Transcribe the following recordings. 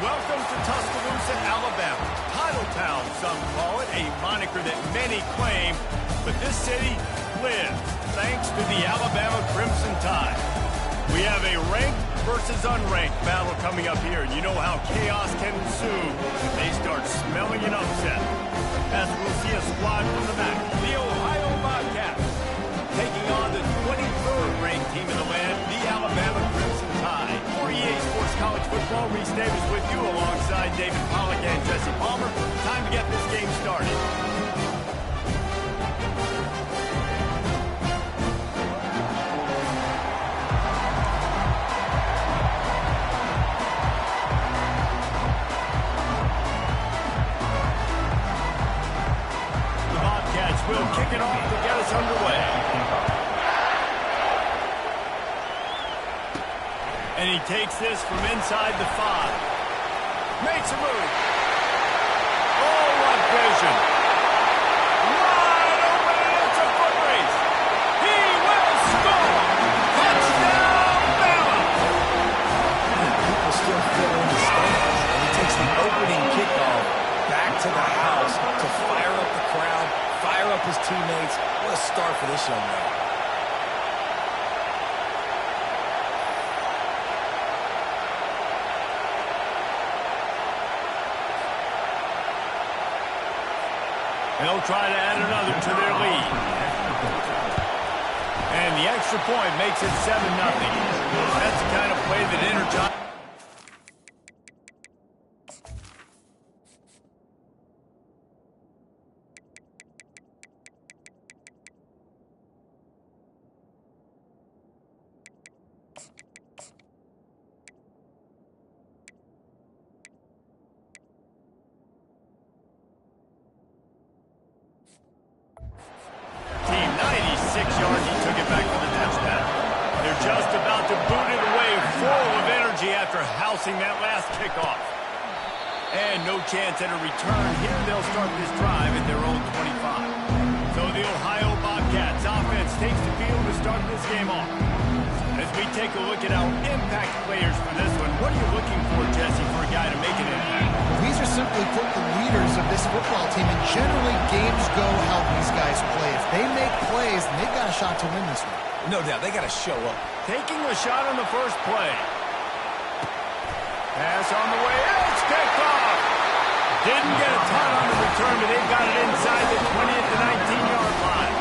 Welcome to Tuscaloosa, Alabama. Title Town, some call it, a moniker that many claim, but this city lives thanks to the Alabama Crimson Tide. We have a ranked versus unranked battle coming up here, and you know how chaos can ensue if they start smelling an upset. As we'll see a squad from the back, the Ohio Bobcats, taking on the 23rd ranked team in the land, the Alabama Crimson Tide. For EA Sports College Football, Reese Davis with you alongside David Pollack and Jesse Palmer. Time to get this game started. The Bobcats will kick it off to get us underway. And he takes this from inside the 5. Makes a move. Oh, what vision. Wide open, and it's a foot race. He will score. Touchdown, Bama. People still feel in the stands. And he takes the opening kickoff back to the house to fire up the crowd, fire up his teammates. What a start for this young man. They'll try to add another to their lead. And the extra point makes it 7-0. That's the kind of play that energizes. Team 96 yards, he took it back for the touchdown. They're just about to boot it away, full of energy after housing that last kickoff. And no chance at a return here. They'll start this drive at their own 25. So the Ohio Bobcats offense takes the field to start this game off. As we take a look at our impact players for this one, what are you looking for, Jesse, for a guy to make an impact? These are simply put the leaders of this football team, and generally games go how these guys play. If they make plays, then they've got a shot to win this one. No doubt, they got to show up. Taking a shot on the first play. Pass on the way, it's picked off. Didn't get a ton on the return, but they've got it inside the 20 at the 19-yard line.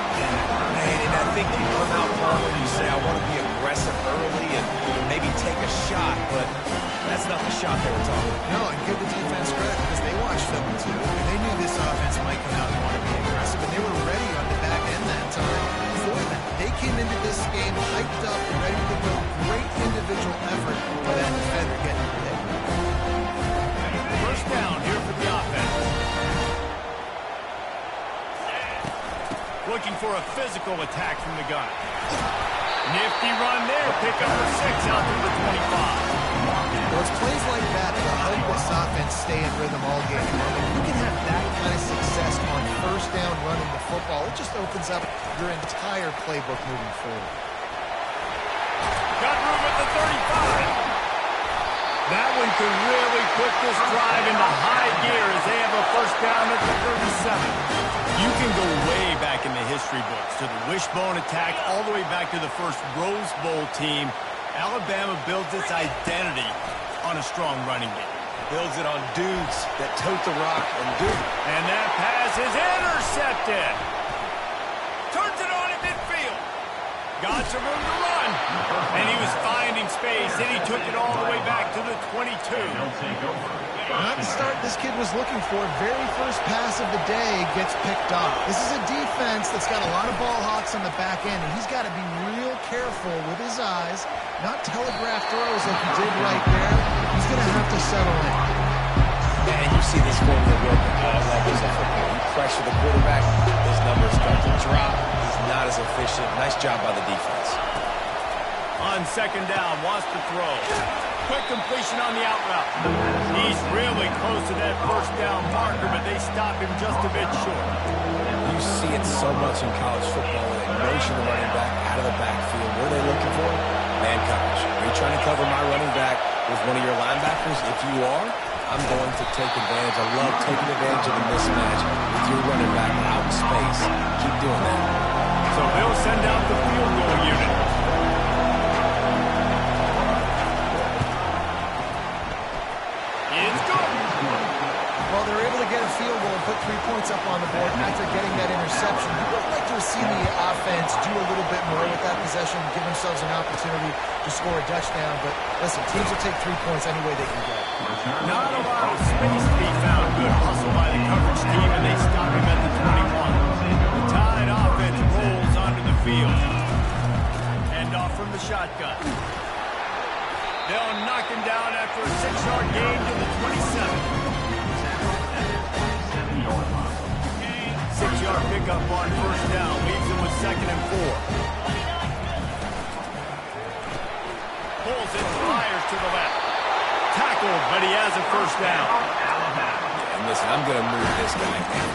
And I think you come out forward and you say, I want to be aggressive early and maybe take a shot, but that's not the shot they were talking about. No, and give the defense credit because they watched film too. And they knew this offense might come out and want to be aggressive, and they were ready on the back end that time for them. They came into this game hyped up and ready to go. Great individual effort by that defender getting the hit. First down here for the offense. Looking for a physical attack from the gun. Nifty run there. Pick up a 6 out to the 25. Well, it's plays like that that help this offense stay in rhythm all game long. If you can have that kind of success on first down running the football, it just opens up your entire playbook moving forward. Got room at the 35. That one could really put this drive into high gear as they have a first down at the 37. You can go way back in the history books to the wishbone attack all the way back to the first Rose Bowl team. Alabama builds its identity on a strong running game. Builds it on dudes that tote the rock and do. And that pass is intercepted. Turns it on at midfield. Got some room to run. And he was finding space, and he took it all the way back to the 22. Not the start this kid was looking for. Very first pass of the day gets picked off. This is a defense that's got a lot of ball hawks on the back end, and he's got to be real careful with his eyes, not telegraph throws like he did right there. He's going to have to settle in. And you see this formula work at all levels of football. You pressure the quarterback, his numbers start to drop. He's not as efficient. Nice job by the defense. On second down, wants to throw. Quick completion on the out route. He's really close to that first down marker, but they stop him just a bit short. You see it so much in college football when they motion the running back out of the backfield. What are they looking for? Man coverage. Are you trying to cover my running back with one of your linebackers? If you are, I'm going to take advantage. I love taking advantage of the mismatch with your running back out in space. Keep doing that. So they'll send out the field goal unit. It's good. Well, they're able to get a field goal and put 3 points up on the board after getting that interception. You would like to have seen the offense do a little bit more with that possession, give themselves an opportunity to score a touchdown. But listen, teams will take 3 points any way they can get. Not a lot of space to be found. Good hustle by the coverage team, and they stop him at the 21. The Tide offense rolls onto the field. Hand off from the shotgun. They'll knock him down after a 6-yard gain to the 27. 6-yard pickup on first down. Leaves him with 2nd and 4. Pulls it, fires to the left. Tackled, but he has a first down. And listen, I'm going to move this guy down.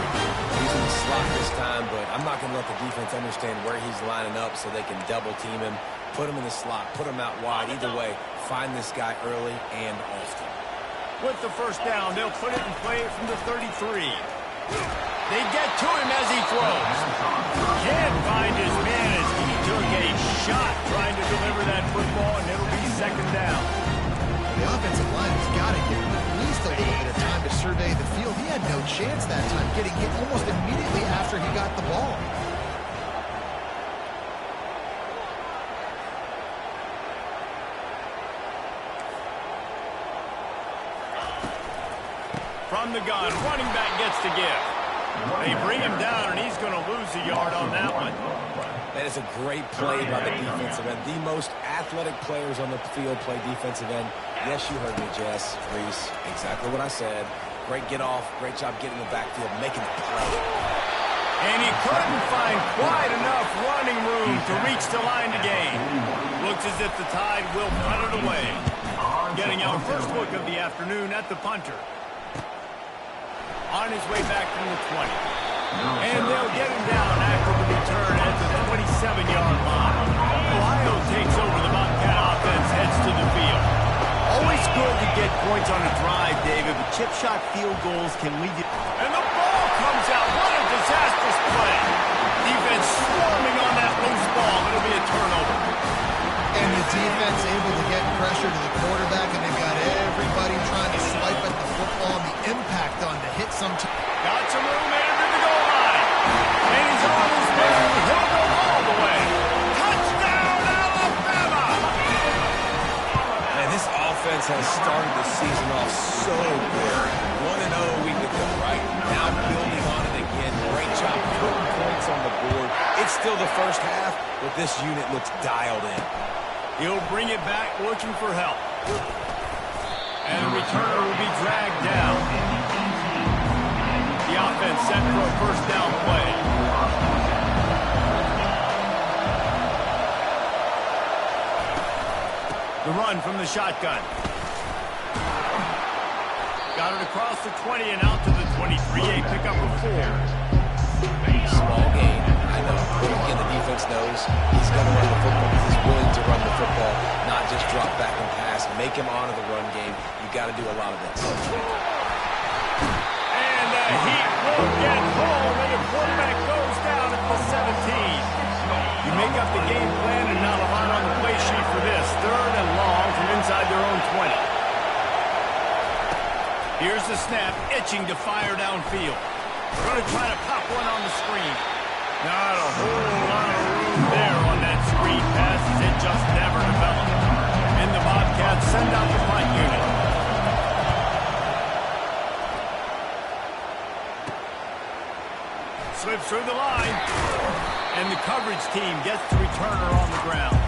He's in the slot this time, but I'm not going to let the defense understand where he's lining up so they can double team him, put him in the slot, put him out wide. Either way, find this guy early and often. With the first down, they'll put it and play it from the 33. They get to him as he throws. Can't find his man as he took a shot trying to deliver that football, and it'll be 2nd down. The offensive line has got to give him at least a little bit of time to survey the field. He had no chance that time, getting hit almost immediately after he got the ball. From the gun, running back gets to give. They bring him down, and he's going to lose a yard on that one. That is a great play by the defensive end. The most athletic players on the field play defensive end. Yes, you heard me, Jess, Reese. Exactly what I said. Great get off. Great job getting in the backfield, making the play. And he couldn't find quite enough running room to reach the line to gain. Looks as if the Tide will punt it away. Getting our first look of the afternoon at the punter. On his way back from the 20. And they'll get him down after the return at the 27-yard line. Ohio takes over. The Bobcat offense heads to the field. Always good to get points on a drive, David, but chip shot field goals can lead you. And the ball comes out. What a disastrous play. Defense swarming on that loose ball. It'll be a turnover. And the defense able to get pressure to the quarterback, and they've got everybody trying to swipe at the football, and the impact on the hit sometimes. Got some room under the goal line. And he's on his way. He'll go all the way. Touchdown, Alabama! Man, this offense has started the season off so good. 1-0 we get them right. Now building on it again. Great job putting points on the board. It's still the first half, but this unit looks dialed in. He'll bring it back looking for help. And the returner will be dragged down. The offense set for a first down play. The run from the shotgun. Got it across the 20 and out to the 23. A pickup of 4. Small game, I know. But again, the defense knows he's going to run the football because he's willing to run the football, not just drop back and pass. Make him honor the run game. You got to do a lot of this. And the Heat will get home, and the quarterback goes down at the 17. You make up the game plan and not a lot on the play sheet for this. 3rd and long from inside their own 20. Here's the snap, itching to fire downfield. Going to try to pop one on the screen. Not a whole lot of room there on that screen pass as it just never developed. And the Bobcats send out the punt unit. Slips through the line. And the coverage team gets the returner on the ground.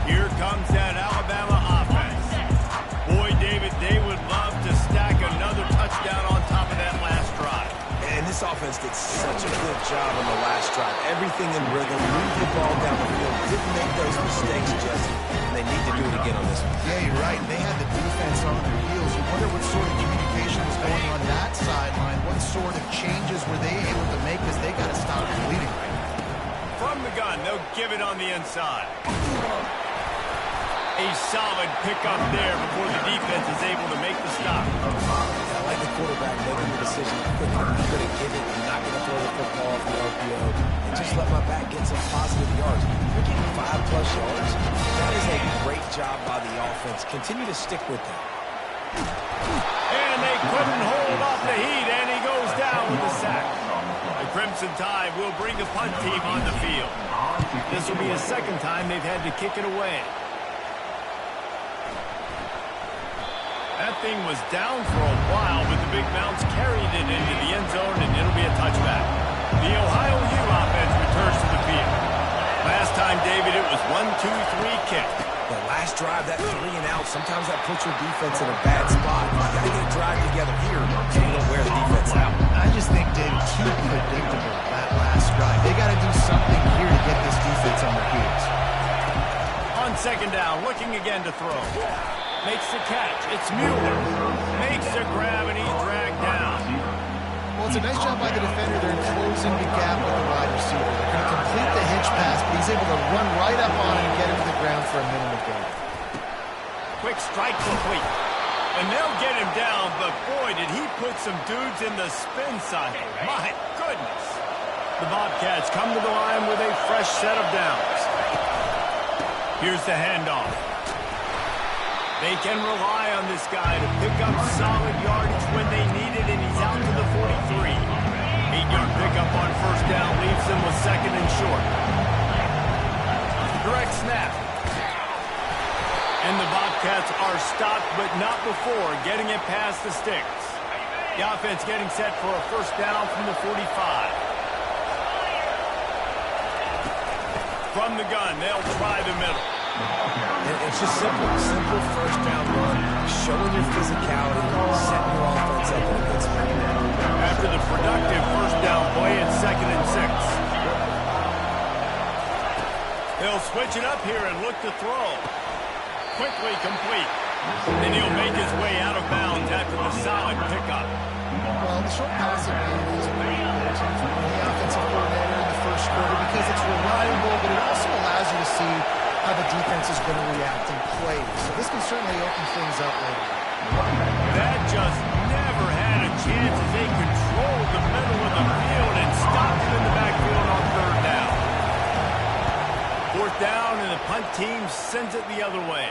Here comes that Alabama offense. Boy, David, they would love to stack another touchdown on top of that last drive. And this offense did such a good job on the last drive. Everything in rhythm, moved the ball down the field, didn't make those mistakes, Jesse. And they need to do it again on this one. Yeah, you're right. They had the defense on their heels. You wonder what sort of communication was going on that sideline. What sort of changes were they able to make as they got to stop bleeding right now? From the gun, they'll give it on the inside. A solid pickup there before the defense is able to make the stop. I like the quarterback making the decision quickly. I'm going to give it. I'm not going to throw the football off the RPO and just let my back get some positive yards. You're getting 5+ yards. That is a great job by the offense. Continue to stick with that. And they couldn't hold off the heat, and he goes down with a sack. The Crimson Tide will bring the punt team on the field. This will be the second time they've had to kick it away. That thing was down for a while, but the big bounce carried it into the end zone, and it'll be a touchback. The Ohio U offense returns to the field. Last time, David, it was 1-2-3 kick. The last drive, that 3 and out, sometimes that puts your defense in a bad spot. You got to get a drive together here so you don't wear the defense out. I just think, David, too predictable, that last drive. They got to do something here to get this defense on their heels. On second down, looking again to throw. Makes the catch. It's Mueller. Makes the grab, and he's dragged down. Well, it's a nice job by the defender. They're closing the gap with the wide receiver. They're going to complete the hitch pass, but he's able to run right up on him and get him to the ground for a minimum gain. Quick strike complete. And they'll get him down, but boy, did he put some dudes in the spin cycle. My goodness. The Bobcats come to the line with a fresh set of downs. Here's the handoff. They can rely on this guy to pick up solid yardage when they need it, and he's out to the 43. 8-yard pickup on first down leaves them with second and short. Direct snap. And the Bobcats are stopped, but not before getting it past the sticks. The offense getting set for a first down from the 45. From the gun, they'll try the middle. It's just simple first down run, showing your physicality, setting your offense up in a good spot. After the productive first down play, it's second and 6. He'll switch it up here and look to throw. Quickly complete. And he'll make his way out of bounds after the solid pickup. Well, the short passing game is very important for the offensive coordinator in the first quarter because it's reliable, but it also allows you to see how the defense is going to react and play. So this can certainly open things up later. That just never had a chance as they controlled the middle of the field and stopped it in the backfield on third down. Fourth down, and the punt team sends it the other way.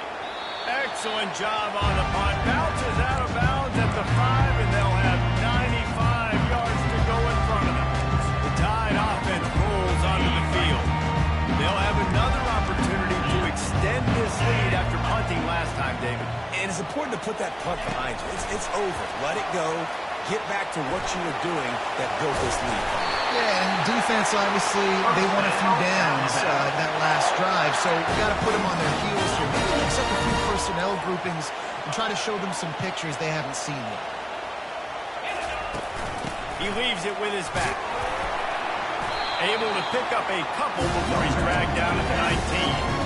Excellent job on the punt. Bounces out of bounds at the 5, and they'll have 95 yards to go in front of them. The Tide offense rolls onto the field. They'll have another opportunity to extend this lead after punting last time, David. And it's important to put that punt behind you. It's over. Let it go. Get back to what you were doing that built this lead. Yeah, and defense, obviously, they won a few downs that last drive, so you got to put them on their heels here. Maybe mix up a few personnel groupings and try to show them some pictures they haven't seen yet. He leaves it with his back. Able to pick up a couple before he's dragged down at the 19.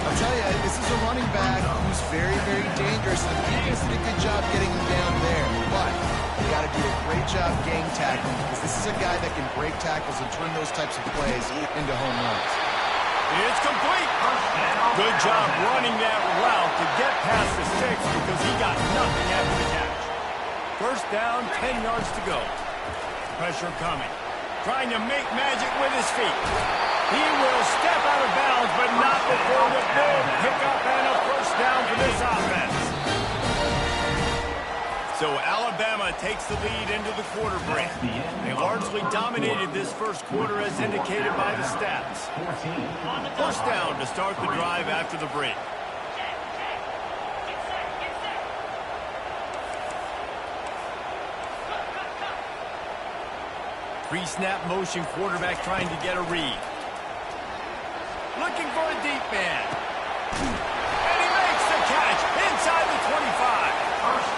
I'll tell you, this is a running back who's very, very dangerous. The defense did a good job getting him down there, but you got to do a great job gang tackling because this is a guy that can break tackles and turn those types of plays into home runs. It's complete. Good job running that route to get past the sticks because he got nothing after the catch. First down, 10 yards to go. Pressure coming. Trying to make magic with his feet. He will step out of bounds, but not before the big pickup and a first down for this offense. So Alabama takes the lead into the quarter break. They largely dominated this first quarter as indicated by the stats. First down to start the drive after the break. Pre-snap motion quarterback trying to get a read. Looking for a deep man. And he makes the catch inside the 25.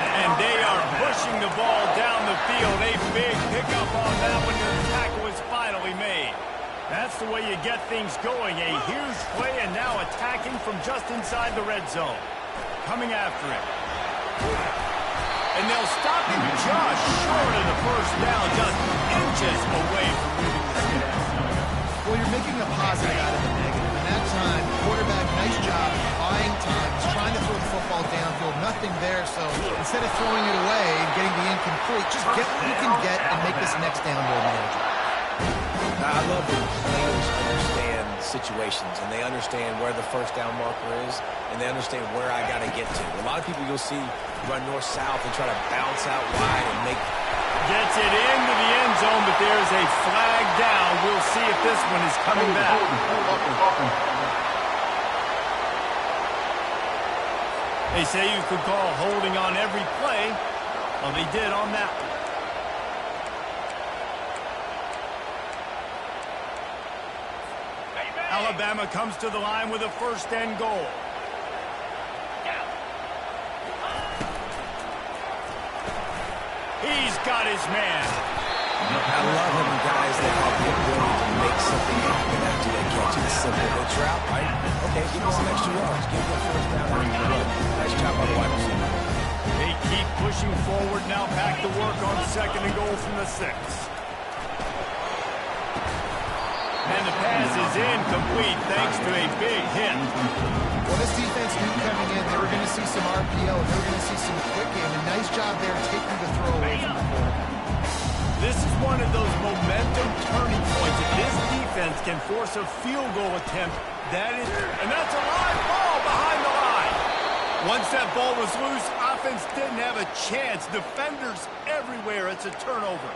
And they are pushing the ball down the field. A big pickup on that one, and the tackle is finally made. That's the way you get things going. A huge play, and now attacking from just inside the red zone. Coming after him. And they'll stop him just short of the first down, just inches away from moving the sticks. Well, you're making a positive out of the negative. And that time, quarterback, nice job, buying time. He's trying to throw the football downfield. Nothing there, so instead of throwing it away and getting the incomplete, just get what you can get and make this next down more manageable. I love when players understand situations, and they understand where the first down marker is, and they understand where I got to get to. A lot of people you'll see run north-south and try to bounce out wide and make... Gets it into the end zone, but there's a flag down. We'll see if this one is coming back. They say you could call holding on every play. Well, they did on that one. Alabama comes to the line with a first and goal. He's got his man. I love having guys that have the ability to make something happen after they catch it. Simple hitch route, right? Okay, give me some extra yards. Give me a first down after you run. Nice job by the wide receiver. They keep pushing forward now. Back to work on second and goal from the 6. And the pass is incomplete thanks to a big hit. Well, this defense knew coming in they were going to see some RPO, and they were going to see some quick game. A nice job there taking the throw away from the quarterback. This is one of those momentum turning points. If this defense can force a field goal attempt, and that's a live ball behind the line. Once that ball was loose, offense didn't have a chance. Defenders everywhere. It's a turnover.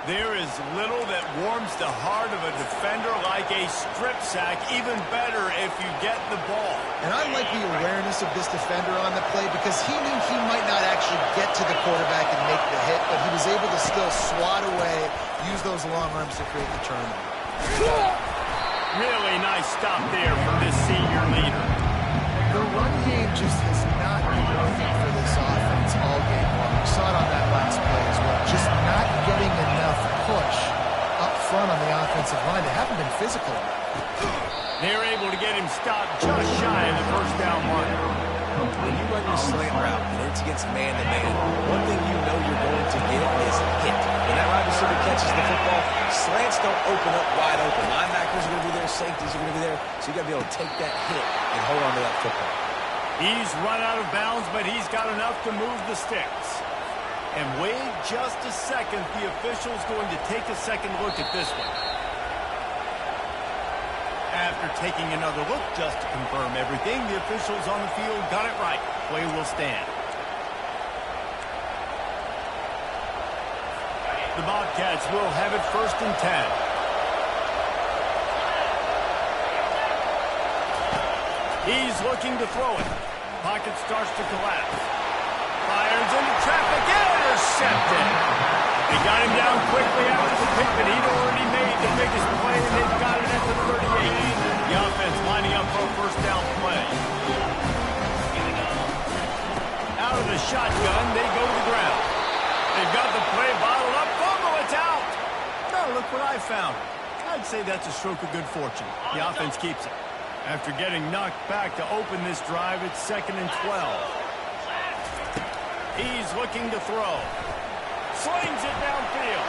There is little that warms the heart of a defender like a strip sack. Even better if you get the ball. And I like the awareness of this defender on the play because he knew he might not actually get to the quarterback and make the hit, but he was able to still swat away, use those long arms to create the turnover. Really nice stop there from this senior leader. The run game just has not been working for this offense all game long. We saw it on that last play as well. Just not getting enough push up front on the offensive line. They haven't been physical. They're able to get him stopped just shy of the first down mark. When you run your slant route and it's against man-to-man, one thing you know you're going to get is hit. When that wide receiver catches the football, slants don't open up wide open. Linebackers are going to be there, safeties are going to be there, so you got to be able to take that hit and hold on to that football. He's run out of bounds, but he's got enough to move the sticks. And wait just a second. The official's going to take a second look at this one. After taking another look just to confirm everything, the officials on the field got it right. Play will stand. The Bobcats will have it first and 10. He's looking to throw it. Pocket starts to collapse. Fires into traffic. Intercepted. They got him down quickly after the pick, but he'd already made the biggest play, and they've got it at the 38. The offense lining up for a first down play. Out of the shotgun, they go to the ground. They've got the play bottled up. Fumble, it's out. No, look what I found. I'd say that's a stroke of good fortune. The offense keeps it. After getting knocked back to open this drive, it's 2nd and 12. He's looking to throw. Slings it downfield.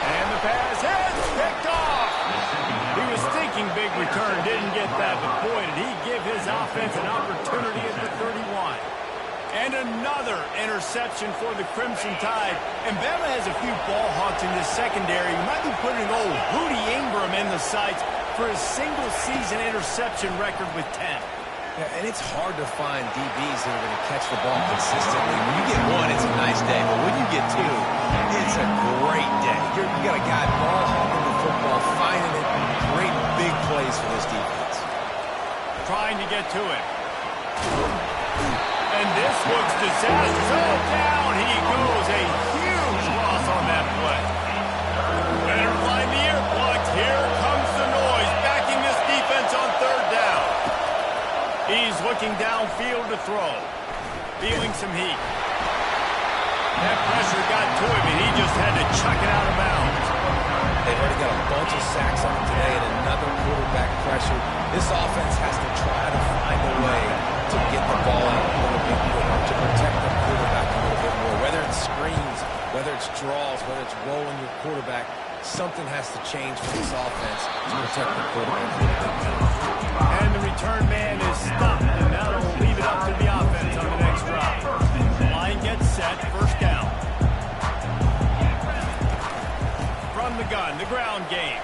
And the pass hits. Picked off. He was thinking big return. Didn't get that. But boy, did he give his offense an opportunity at the 31. And another interception for the Crimson Tide. And Bama has a few ball hawks in this secondary. You might be putting old Rudy Ingram in the sights for his single-season interception record with 10. Yeah, and it's hard to find DBs that are going to catch the ball consistently. When you get one, it's a nice day. But when you get two, it's a great day. You got a guy ball hawking the football, finding it, great big plays for this defense. Trying to get to it. And this looks disastrous. Oh, down he goes. A huge loss on that play. Better find the earplugs. Here comes the noise. Backing this defense on third down. He's looking downfield to throw. Feeling some heat. That pressure got to him, and he just had to chuck it out of bounds. They've already got a bunch of sacks on him today and another quarterback pressure. This offense has to try to find a way to get the ball out a little bit quicker, to protect the quarterback a little bit more. Whether it's screens, whether it's draws, whether it's rolling your quarterback, something has to change for this offense to protect the quarterback. And the return man is stopped, and that'll leave begun the ground game.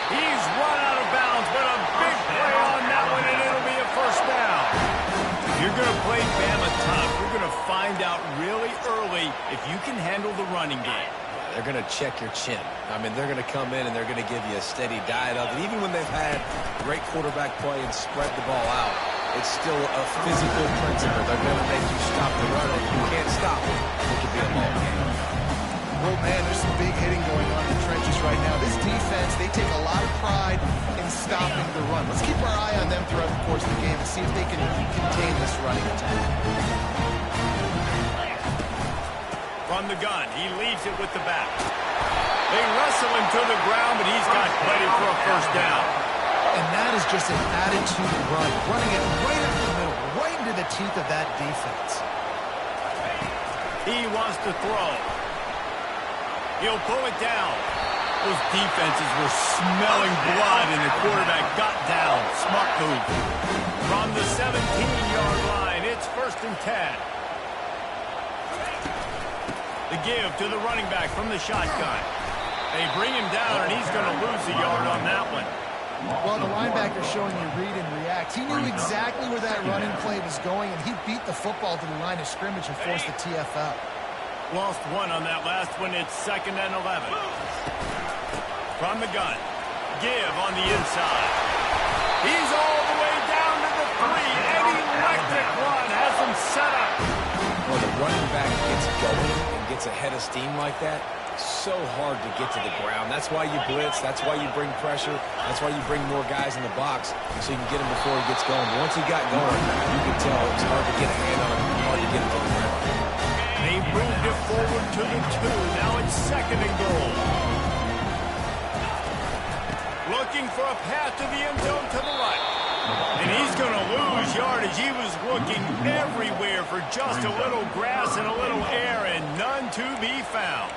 He's run out of bounds, but a big play on that one, and it'll be a first down. If you're going to play Bama tough, you're going to find out really early if you can handle the running game. They're going to check your chin. I mean, they're going to come in and they're going to give you a steady diet of it. Even when they've had great quarterback play and spread the ball out, it's still a physical principle. They're going to make you stop the run. If you can't stop it, it could be a long game. Well, man, there's some big hitting going on in the trenches right now. This defense, they take a lot of pride in stopping the run. Let's keep our eye on them throughout the course of the game and see if they can contain this running attack. From the gun, he leaves it with the back. They wrestle him to the ground, but he's got plenty for a first down. And that is just an attitude run, running it right into the middle, right into the teeth of that defense. He wants to throw. He'll pull it down. Those defenses were smelling blood, and the quarterback got down. Smart move. From the 17-yard line, it's 1st and 10. The give to the running back from the shotgun. They bring him down, and he's going to lose a yard on that one. Well, the linebacker's showing you read and react. He knew exactly where that running play was going, and he beat the football to the line of scrimmage and forced the TFL. Lost one on that last one. It's 2nd and 11. From the gun. Give on the inside. He's all the way down to the 3. An electric run has him set up. Well, the running back gets going and gets ahead of steam like that. So hard to get to the ground. That's why you blitz. That's why you bring pressure. That's why you bring more guys in the box so you can get him before he gets going. But once he got going, you can tell it's hard to get a hand on him, hard to get him to the ground. They moved it forward to the 2. Now it's 2nd and goal. Looking for a path to the end zone to the right. And he's going to lose yardage. He was looking everywhere for just a little grass and a little air, and none to be found.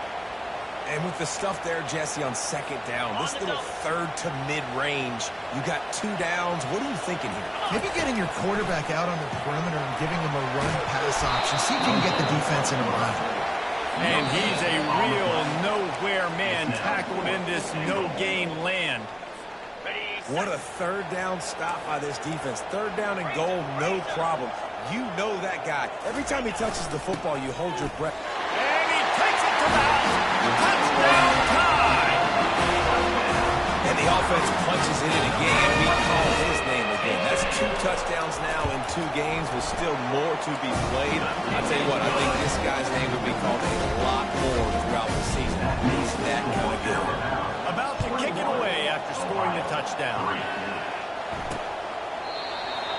And with the stuff there, Jesse, on 2nd down, this little 3rd to mid-range, you got 2 downs. What are you thinking here? Maybe getting your quarterback out on the perimeter and giving him a run-pass option. See if you can get the defense in a line. And he's a real nowhere man tackled in this no-gain land. What a 3rd down stop by this defense. 3rd down and goal, no problem. You know that guy. Every time he touches the football, you hold your breath. And he takes it to the house. Touchdown tie. And the offense punches it in again. We call his name again. That's 2 touchdowns now in 2 games with still more to be played. I'll tell you what, I think this guy's name would be called a lot more throughout the season. He's that kind of good. About to kick it away after scoring the touchdown.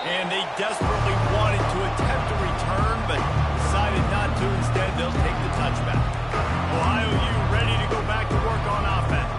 And they desperately wanted to attempt a return, but decided not to. Instead, they'll take the touchback. Ohio U ready to go back to work on offense.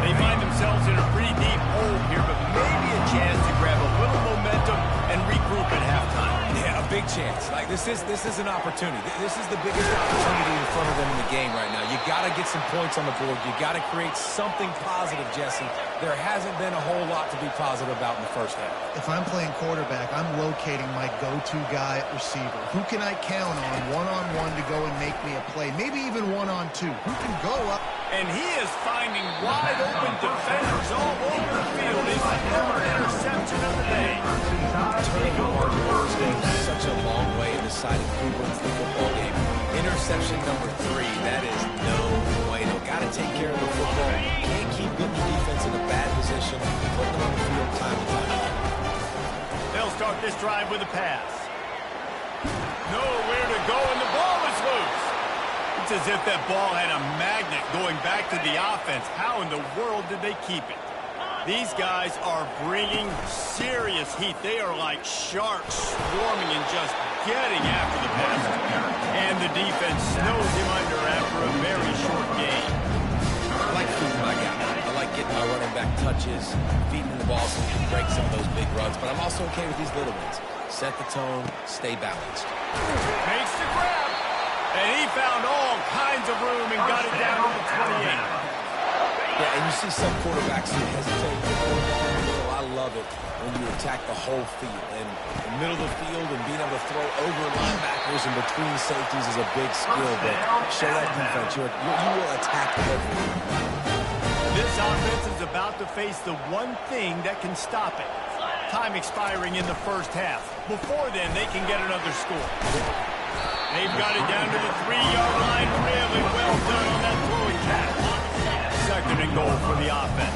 They find themselves in a pretty deep hole here, but maybe a chance to grab a little momentum and regroup at halftime. Yeah, a big chance. Like this is an opportunity. This is the biggest opportunity in front of them in the game right now. You got to get some points on the board. You got to create something positive, Jesse. There hasn't been a whole lot to be positive about in the first half. If I'm playing quarterback, I'm locating my go-to guy at receiver. Who can I count on one-on-one to go and make me a play? Maybe even one-on-two. Who can go up? And he is finding wide-open defenders all over the field. His 3rd interception of the day. Turnover margin for this game is such a long way in deciding who wins the football game. Interception number 3, that is no bueno. Got to take care of the football. Can't keep getting the defense in a bad position. Put them on the field time to time. They'll start this drive with a pass. Nowhere to go, and the ball is loose. It's as if that ball had a magnet going back to the offense. How in the world did they keep it? These guys are bringing serious heat. They are like sharks swarming and just getting after the passer. And the defense snows him under after a very short game. I like feeding my guy. I like getting my running back touches, feeding the ball so he can break some of those big runs. But I'm also okay with these little ones. Set the tone, stay balanced. Makes the grab. And he found all kinds of room and got it down to the 28. Yeah, and you see some quarterbacks who hesitate to throw the ball in the middle. I love it when you attack the whole field. And the middle of the field and being able to throw over linebackers vision between safeties is a big skill, but show that defense. You will attack everything. This offense is about to face the one thing that can stop it. Time expiring in the first half. Before then, they can get another score. They've got it down to the 3-yard line. Really well done on that throwing catch. Second and goal for the offense.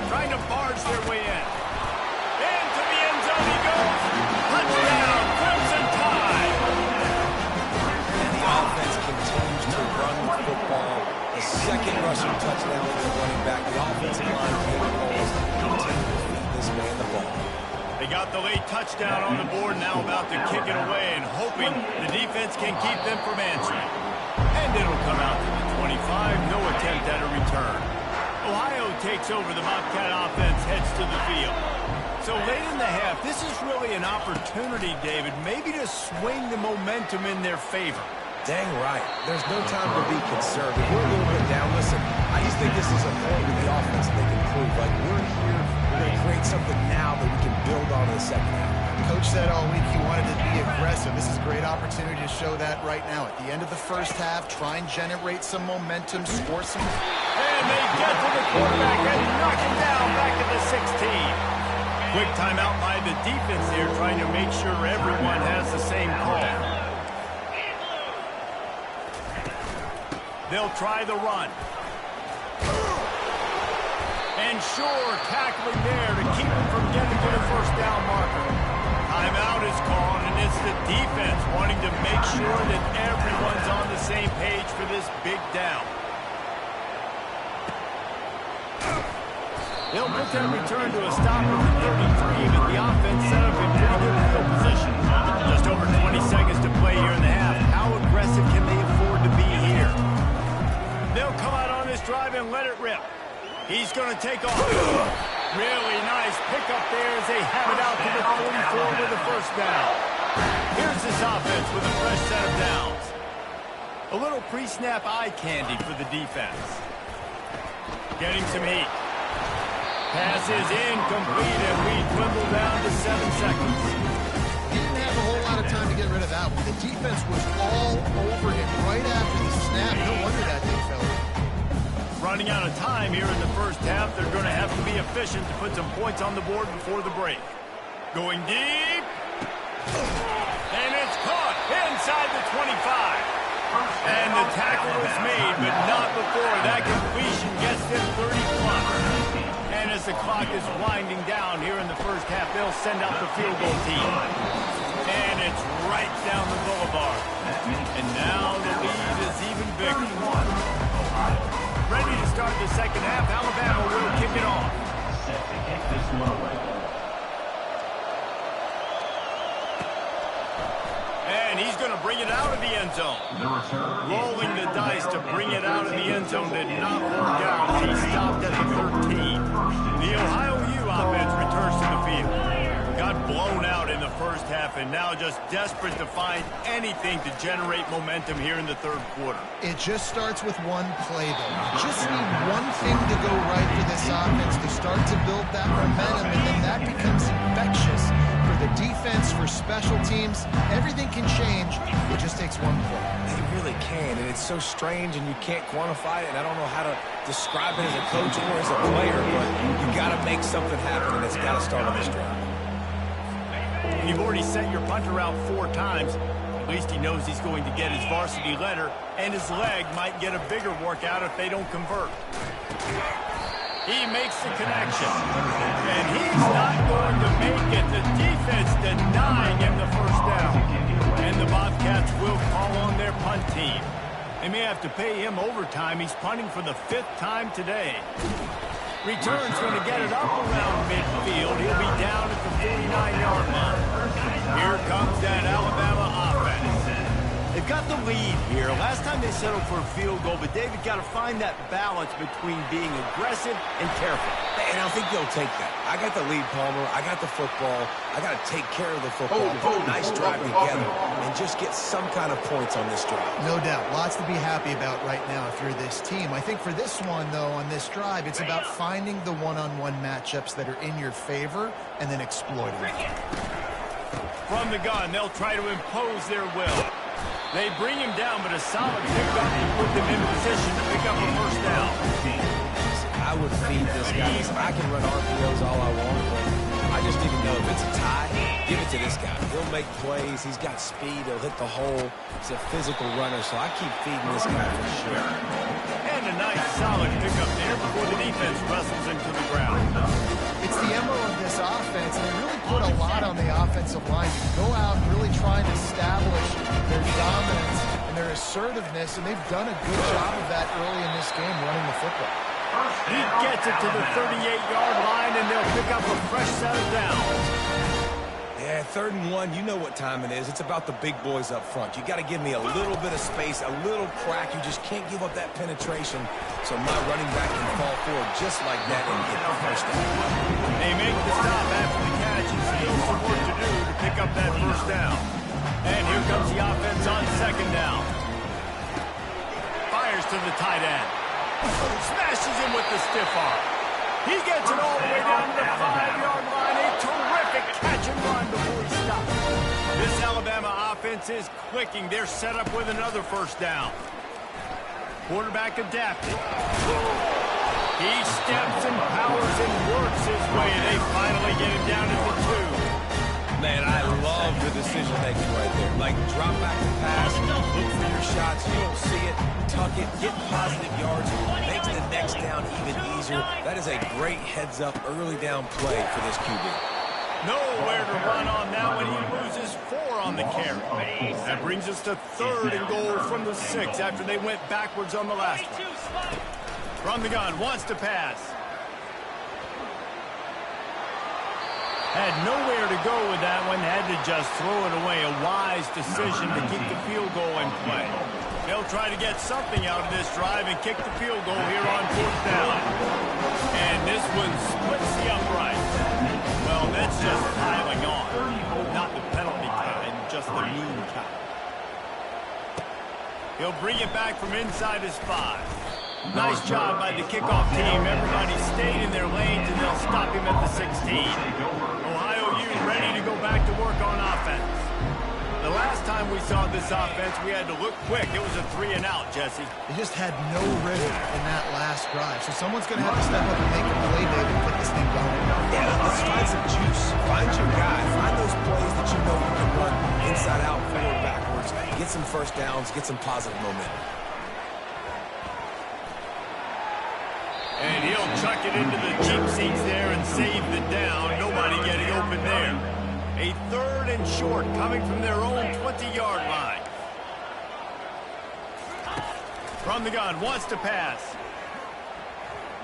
Trying to barge their way in. Into the end zone he goes. Touchdown, Crimson Tide. And the offense continues to run the football. The second rushing touchdown to the running back. The offensive line continues to feed this man the ball. They got the late touchdown on the board, now about to kick it away and hoping the defense can keep them from answering. And it'll come out to the 25, no attempt at a return. Ohio takes over. The Bobcat offense heads to the field. So late in the half, this is really an opportunity, David, maybe to swing the momentum in their favor. Dang right. There's no time to be conservative. We're a little bit down. Listen, I just think this is a point with the offense they can prove. Like, we're here, we're going to create something now that we can build on in the second half. Coach said all week he wanted to be aggressive. This is a great opportunity to show that right now. At the end of the first half, try and generate some momentum, score some... And they get to the quarterback and knock him down back at the 16. Quick timeout by the defense there, trying to make sure everyone has the same call. They'll try the run. And sure, tackling there to keep him from getting to the first down marker. Timeout is called, and it's the defense wanting to make sure that everyone's on the same page for this big down. They'll put that return to a stop at the 33, but the offense set up in pretty good field position. Just over 20 seconds to play here in the half. How aggressive can they afford to be here? They'll come out on this drive and let it rip. He's going to take off. Really nice pickup there as they have it out to the 44 with the first down. Here's this offense with a fresh set of downs. A little pre-snap eye candy for the defense. Getting some heat. Pass is incomplete, and we dwindle down to 7 seconds. He didn't have a whole lot of time to get rid of that one. The defense was all over him right after the snap. No wonder that thing fell. Running out of time here in the first half, they're going to have to be efficient to put some points on the board before the break. Going deep. And it's caught inside the 25. And the tackle is made, but not before that completion gets them 30+. And as the clock is winding down here in the first half, they'll send out the field goal team. And it's right down the boulevard. And now the lead is even bigger. Ready to start the second half. Alabama will kick it off. And he's going to bring it out of the end zone. Rolling the dice to bring it out of the end zone did not work out. He stopped at the 13. The Ohio U offense returns to the field. Got blown out in the first half and now just desperate to find anything to generate momentum here in the third quarter. It just starts with one play, though. You just need one thing to go right for this offense to start to build that momentum, and then that becomes infectious for the defense, for special teams. Everything can change. It just takes one play. They really can, and it's so strange, and you can't quantify it, and I don't know how to describe it as a coach or as a player, but you got to make something happen, and it's got to start on this drive. You've already sent your punter out 4 times. At least he knows he's going to get his varsity letter, and his leg might get a bigger workout if they don't convert. He makes the connection, and he's not going to make it. The defense denying him the first down. And the Bobcats will call on their punt team. They may have to pay him overtime. He's punting for the 5th time today. Return's going to get it up around midfield. He'll be down at the 49-yard line. Here comes that Alabama offense. They've got the lead here. Last time they settled for a field goal, but David got to find that balance between being aggressive and careful. And I think they'll take that. I got the lead, Palmer. I got the football. I got to take care of the football, put a nice drive together, and just get some kind of points on this drive. No doubt. Lots to be happy about right now if you're this team. I think for this one, though, on this drive, it's about finding the one-on-one matchups that are in your favor and then exploiting them. From the gun, they'll try to impose their will. They bring him down, but a solid pickup to put them in position to pick up a first down. I would feed this guy. I can run RPOs all I want, but I just need to know if it's a tie, give it to this guy. He'll make plays. He's got speed. He'll hit the hole. He's a physical runner, so I keep feeding this guy for sure. And a nice solid pickup there before the defense wrestles him to the ground. It's the MO of this offense, and they really put a lot on the offensive line to go out and really try and establish their dominance and their assertiveness, and they've done a good job of that early in this game running the football. He gets it to the 38-yard line, and they'll pick up a fresh set of downs. Yeah, 3rd and 1, you know what time it is. It's about the big boys up front. You got to give me a little bit of space, a little crack. You just can't give up that penetration. So my running back can fall forward just like that and get the first down. They make the stop after the catch and still some work to do to pick up that first down. And here comes the offense on 2nd down. Fires to the tight end. Smashes him with the stiff arm. He gets it all the way down to the 5-yard line. A terrific catch and run before he stops. This Alabama offense is clicking. They're set up with another first down. Quarterback adapted. He steps and powers and works his way. They finally get him down at the 2. Man, I love the decision making right there. Like, drop back the pass, look for your shots. You don't see it, tuck it, get positive yards, makes the next down even easier. That is a great heads-up early down play for this QB. Nowhere to run on that one. He loses 4 on the carry. That brings us to 3rd and goal from the 6 after they went backwards on the last one. From the gun, wants to pass. Had nowhere to go with that one. Had to just throw it away. A wise decision to keep the field goal in play. They'll try to get something out of this drive and kick the field goal here on 4th down. And this one splits the uprights. Well, that's just piling on. Not the penalty kind, just the mean kind. He'll bring it back from inside his 5. Nice job by the kickoff team. Everybody stayed in their lanes, and they'll stop him at the 16. Ohio U ready to go back to work on offense. The last time we saw this offense, we had to look quick. It was a 3-and-out, Jesse. They just had no rhythm in that last drive. So someone's going to have to step up and make a play, David, and get this thing going. Yeah, let's find some juice. Find your guy. Find those plays that you know you can run inside out, forward, backwards. Get some first downs. Get some positive momentum. And he'll chuck it into the cheap seats there and save the down. Nobody getting open there. A 3rd and short coming from their own 20-yard line. From the gun, wants to pass.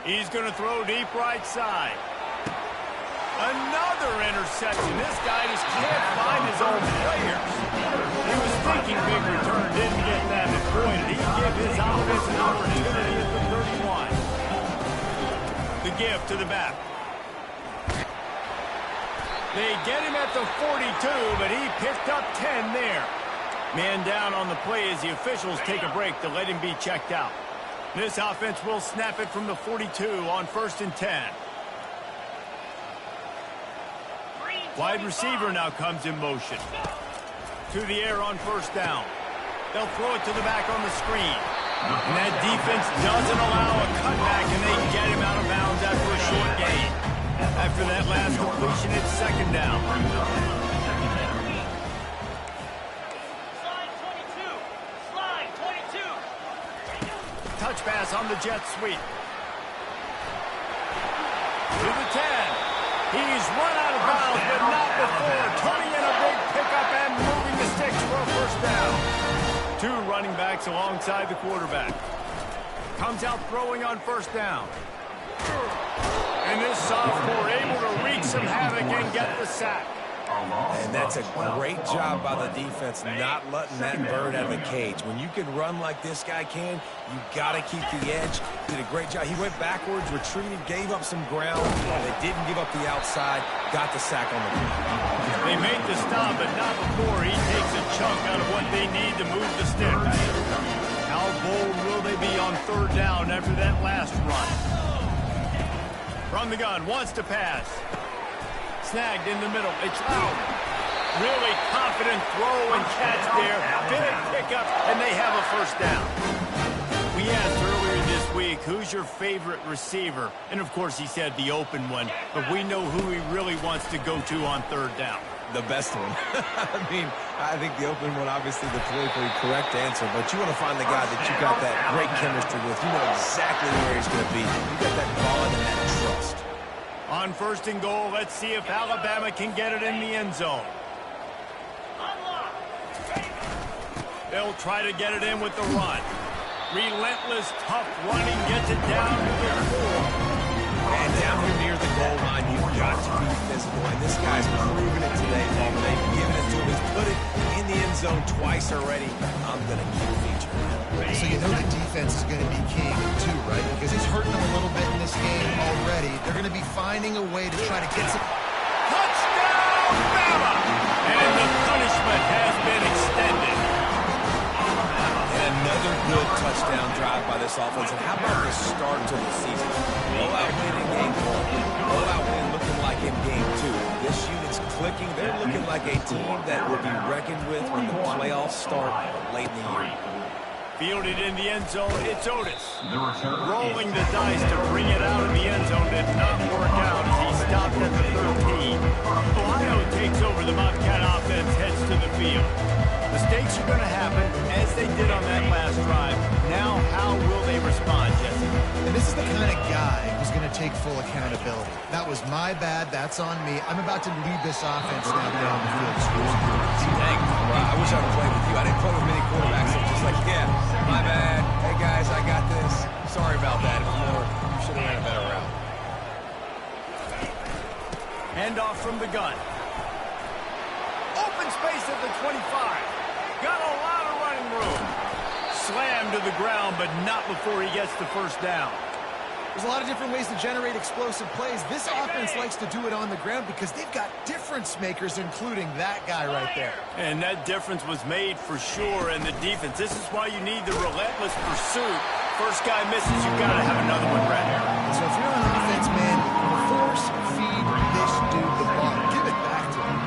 He's going to throw deep right side. Another interception. This guy just can't find his own players. He was thinking big return, didn't get that, and boy, did he give his offense an opportunity at the 31. The give to the back. They get him at the 42, but he picked up 10 there. Man down on the play as the officials take a break to let him be checked out. This offense will snap it from the 42 on 1st and 10. Wide receiver now comes in motion. To the air on 1st down. They'll throw it to the back on the screen. And that defense doesn't allow a cutback, and they get him out of bounds after a short gain. After that last completion, it's 2nd down. Slide 22. Touch pass on the jet sweep. To the 10. He's run out of bounds, but not before. Turning in a big pickup and moving the sticks for a first down. 2 running backs alongside the quarterback. Comes out throwing on 1st down. And this sophomore able to wreak some havoc and get the sack. And that's a great job by the defense not letting that bird out of the cage. When you can run like this guy can, you got to keep the edge. Did a great job. He went backwards, retreated, gave up some ground. They didn't give up the outside, got the sack on the ground. They made the stop, but not before he takes a chunk out of what they need to move the sticks. How bold will they be on 3rd down after that last run? From the gun, wants to pass. Snagged in the middle. It's out. Really confident throw and catch there. Big pickup, and they have a first down. We asked earlier this week, who's your favorite receiver? And, of course, he said the open one. But we know who he really wants to go to on third down. The best one. I mean, I think the open one, obviously the politically correct answer, but you want to find the guy that you got that great chemistry with. You know exactly where he's going to be. You got that bond and that trust. On first and goal, let's see if Alabama can get it in the end zone. They'll try to get it in with the run. Relentless, tough running gets it down to the 4. And down here near the goal line, you've got to be physical. And this guy's proven it today, Paul. They've given it to him. He's put it in the end zone twice already. I'm going to keep featuring him. So you know the defense is going to be king, too, right? Because he's hurting them a little bit in this game already. They're going to be finding a way to try to get some... Touchdown, Bama! And the punishment has been extended. Another good touchdown drive by this offense. And how about the start to the season? Blowout win in game 1. Blowout win looking like in game 2. This unit's clicking. They're looking like a team that will be reckoned with when the playoffs start late in the year. Fielded in the end zone, it's Otis. Rolling the dice to bring it out of the end zone did not work out as he stopped at the 13. Ohio takes over. The Bobcat offense heads to the field. Mistakes are going to happen, as they did on that last drive. Now, how will they respond, Jesse? And this is the kind of guy who's going to take full accountability. That was my bad. That's on me. I'm about to lead this offense now down the field. Dang, well, I wish I would play with you. I didn't play with many quarterbacks. I'm just like, yeah, my bad. Hey, guys, I got this. Sorry about that. Or you should have ran a better route. Handoff from the gun. Open space at the 25. Got a lot of running room. Slammed to the ground, but not before he gets the first down. There's a lot of different ways to generate explosive plays. This offense likes to do it on the ground because they've got difference makers, including that guy right there. And that difference was made for sure in the defense. This is why you need the relentless pursuit. First guy misses, you got to have another one ready. So if you're on offense, man, force feed this dude the ball. Give it back to him.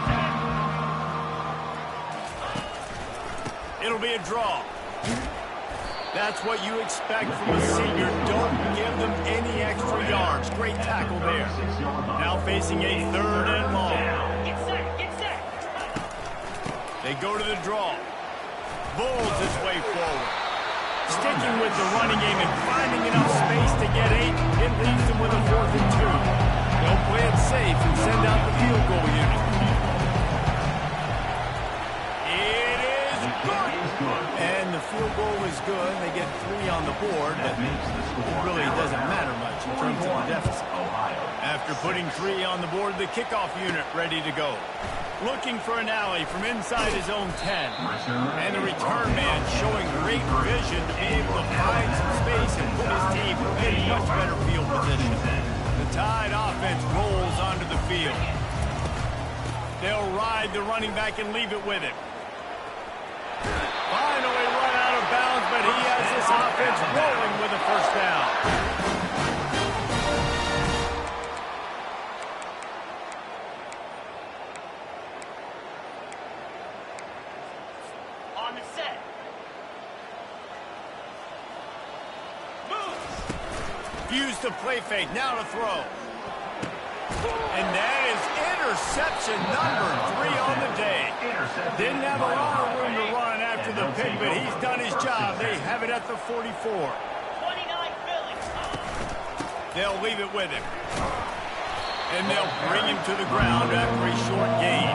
It'll be a draw. That's what you expect from a senior. Don't give them any extra yards. Great tackle there. Now facing a third and long. Get set, get set. They go to the draw. Bulls his way forward. Sticking with the running game and finding enough space to get 8. It leaves them with a 4th and 2. They'll play it safe and send out the field goal unit. It is good. And the field goal is good. They get 3 on the board, but it really doesn't matter much in terms of the deficit. After putting 3 on the board, the kickoff unit ready to go. Looking for an alley from inside his own 10. And the return man showing great vision to be able to find some space and put his team in much better field position. The Tide offense rolls onto the field. They'll ride the running back and leave it with him. Finally run out of bounds, but he has this offense rolling with a first down. On the set. Move. Use the play fake, now to throw. And that is interception number 3 on the day. Didn't have a lot of room to run after the pick, but he's done his job. They have it at the 44. 29 Philly. They'll leave it with him. And they'll bring him to the ground after a short gain.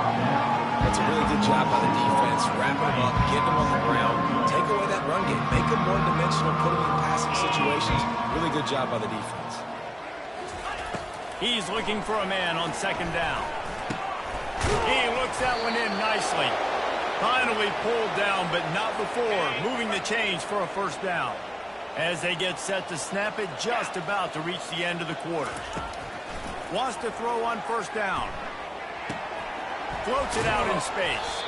That's a really good job by the defense. Wrapping him up, getting him on the ground, take away that run game, make him one-dimensional, put him in passing situations. Really good job by the defense. He's looking for a man on second down. He looks that one in nicely. Finally pulled down, but not before moving the chains for a first down. As they get set to snap it, just about to reach the end of the quarter. Wants to throw on first down. Floats it out in space.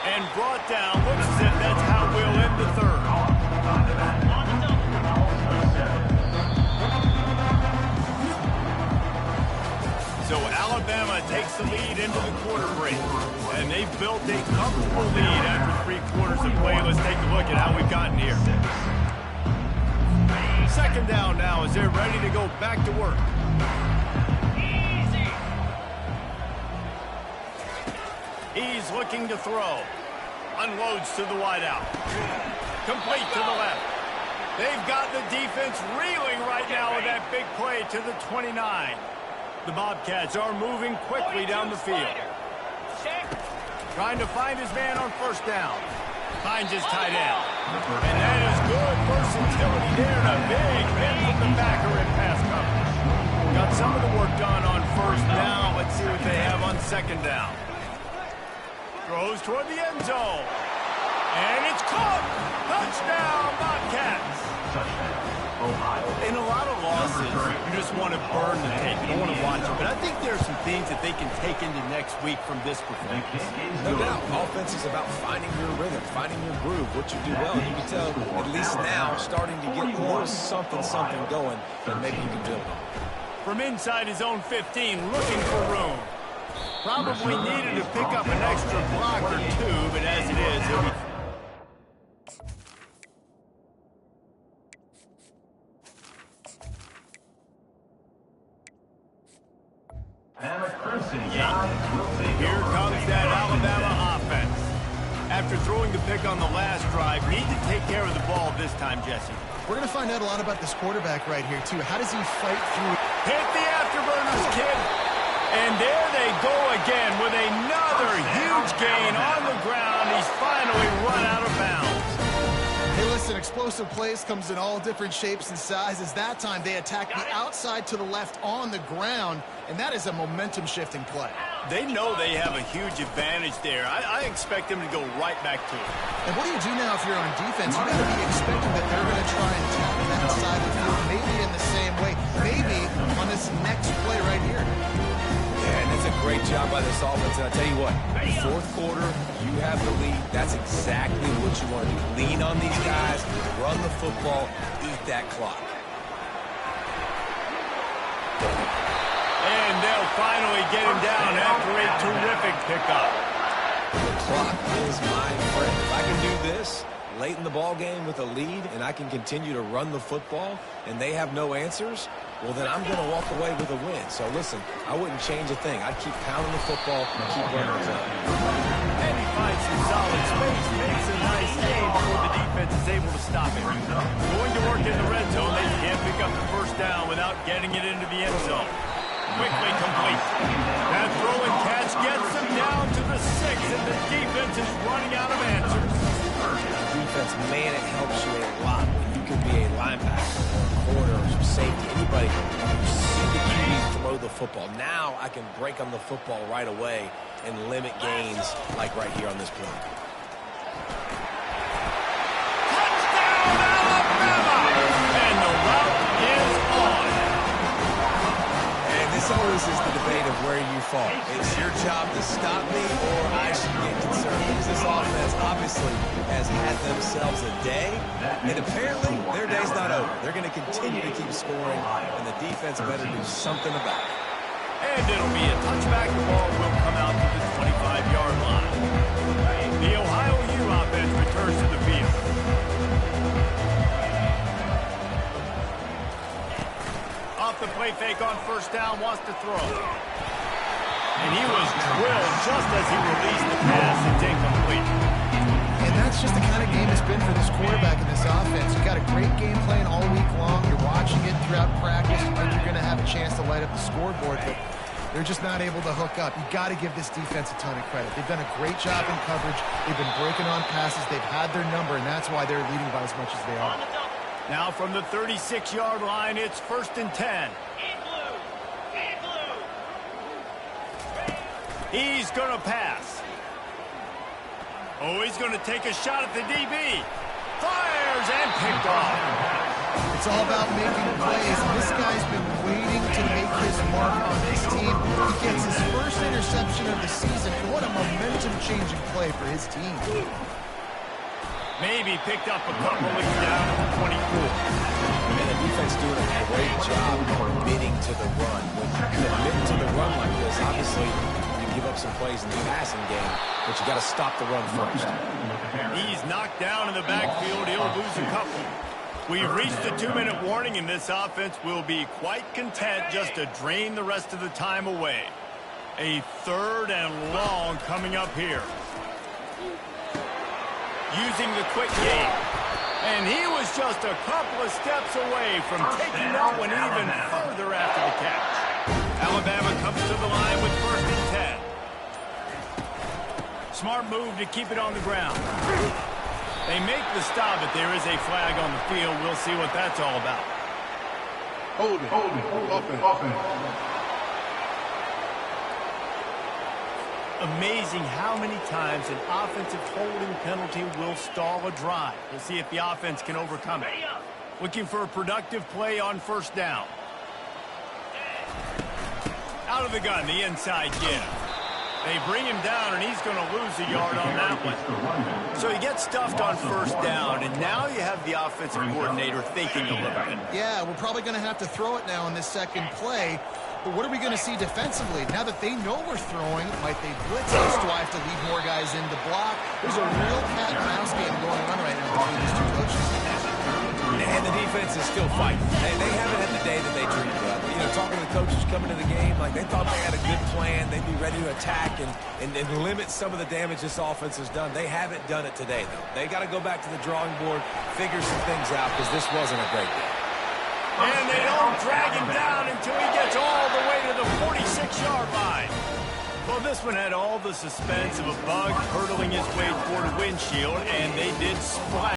And brought down. Looks as if that's how we'll end the third. So Alabama takes the lead into the quarter break. And they've built a comfortable lead after 3 quarters of play. Let's take a look at how we've gotten here. Second down now as they're ready to go back to work. Easy. He's looking to throw. Unloads to the wideout. Complete to the left. They've got the defense reeling right now with that big play to the 29. The Bobcats are moving quickly down the field. Check. Trying to find his man on first down. Finds his tight end. And that is good versatility there and a big hit from the backer in pass coverage. Got some of the work done on first down. Let's see what they have on second down. Throws toward the end zone. And it's caught. Touchdown, Bobcats. In a lot of losses, you just want to burn the tape. You don't want to watch it. But I think there are some things that they can take into next week from this performance. No doubt. Offense is about finding your rhythm, finding your groove, what you do well. You can tell, at least now, starting to get a little something going, and maybe you can build on. From inside his own 15, looking for room. Probably needed to pick up an extra block or two, but as it is, he'll be... Here comes that Alabama offense. After throwing the pick on the last drive, need to take care of the ball this time, Jesse. We're going to find out a lot about this quarterback right here, too. How does he fight through it? Hit the afterburners, kid. And there they go again with another huge gain on the ground. He's finally run out of bounds. Hey, listen, explosive plays comes in all different shapes and sizes. That time they attack the outside to the left on the ground, and that is a momentum-shifting play. They know they have a huge advantage there. I expect them to go right back to it. And what do you do now if you're on defense? You got to be expecting that they're going to try and tap that side of the field, maybe in the same way, maybe on this next play right here. Yeah, and it's a great job by this offense. And I tell you what, fourth quarter, you have the lead. That's exactly what you want to do. Lean on these guys, run the football, eat that clock. And they'll finally get him down after a terrific pickup. The clock is my friend. If I can do this late in the ball game with a lead and I can continue to run the football and they have no answers, well, then I'm going to walk away with a win. So, listen, I wouldn't change a thing. I'd keep pounding the football and keep running the clock. And he finds some solid space, makes a nice game before the defense is able to stop him. Going to work in the red zone, they can't pick up the first down without getting it into the end zone. Quickly complete. That throw and catch gets them down to the 6, and the defense is running out of answers. Defense, man, it helps you a lot when you can be a linebacker, corner, or safety, anybody. You see the QB throw the football. Now I can break on the football right away and limit gains like right here on this play. Touchdown, Alabama! And the route is on. And this always is the debate of where you fall. It's your job to stop me or I should get concerned. Because this offense obviously has had themselves a day, and apparently their day's not over. They're going to continue to keep scoring, and the defense better do something about it. And it'll be a touchback. The ball will come out to the 25-yard line. The Ohio U offense returns to the field. Off the play fake on first down, wants to throw. And he was drilled just as he released the pass. It's incomplete. And that's just the kind of game it's been for this quarterback in this offense. You've got a great game plan all week long. You're watching it throughout practice. You think you're going to have a chance to light up the scoreboard, but they're just not able to hook up. You've got to give this defense a ton of credit. They've done a great job in coverage. They've been breaking on passes. They've had their number, and that's why they're leading by as much as they are. Now from the 36-yard line, it's 1st and 10. He's going to pass. Oh, he's going to take a shot at the DB. Fires and picked off. It's all about making plays. This guy's been waiting to make his mark on this team. He gets his first interception of the season, and what a momentum-changing play for his team. Maybe picked up a couple, looking down at the 24. And the defense doing a great job committing to the run. When you commit to the run like this, obviously you give up some plays in the passing game, but you got to stop the run first. He's knocked down in the backfield. He'll lose a couple. We've reached the 2-minute warning, and this offense will be quite content just to drain the rest of the time away. A 3rd and long coming up here. Using the quick game. And he was just a couple of steps away from taking that one even further after the catch. Alabama comes to the line with 1st and 10. Smart move to keep it on the ground. They make the stop, but there is a flag on the field. We'll see what that's all about. Hold it. Offense. Amazing how many times an offensive holding penalty will stall a drive. We'll see if the offense can overcome it. Looking for a productive play on 1st down. Out of the gun, the inside give. They bring him down, and he's going to lose a yard on that one. So he gets stuffed on 1st down, and now you have the offensive coordinator thinking a little bit. Yeah, we're probably going to have to throw it now in this second play. But what are we going to see defensively? Now that they know we're throwing, might they blitz us? Do I have to leave more guys in to block? There's a real cat-and-mouse game going on right now between these two coaches. And the defense is still fighting. They haven't had the day that they dreamed of. You know, talking to the coaches coming to the game, like they thought they had a good plan. They'd be ready to attack and limit some of the damage this offense has done. They haven't done it today, though. They got to go back to the drawing board, figure some things out, because this wasn't a great day. And they don't drag him down until he gets all the way to the 46-yard line. Well, this one had all the suspense of a bug hurtling his way toward a windshield, and they did splash.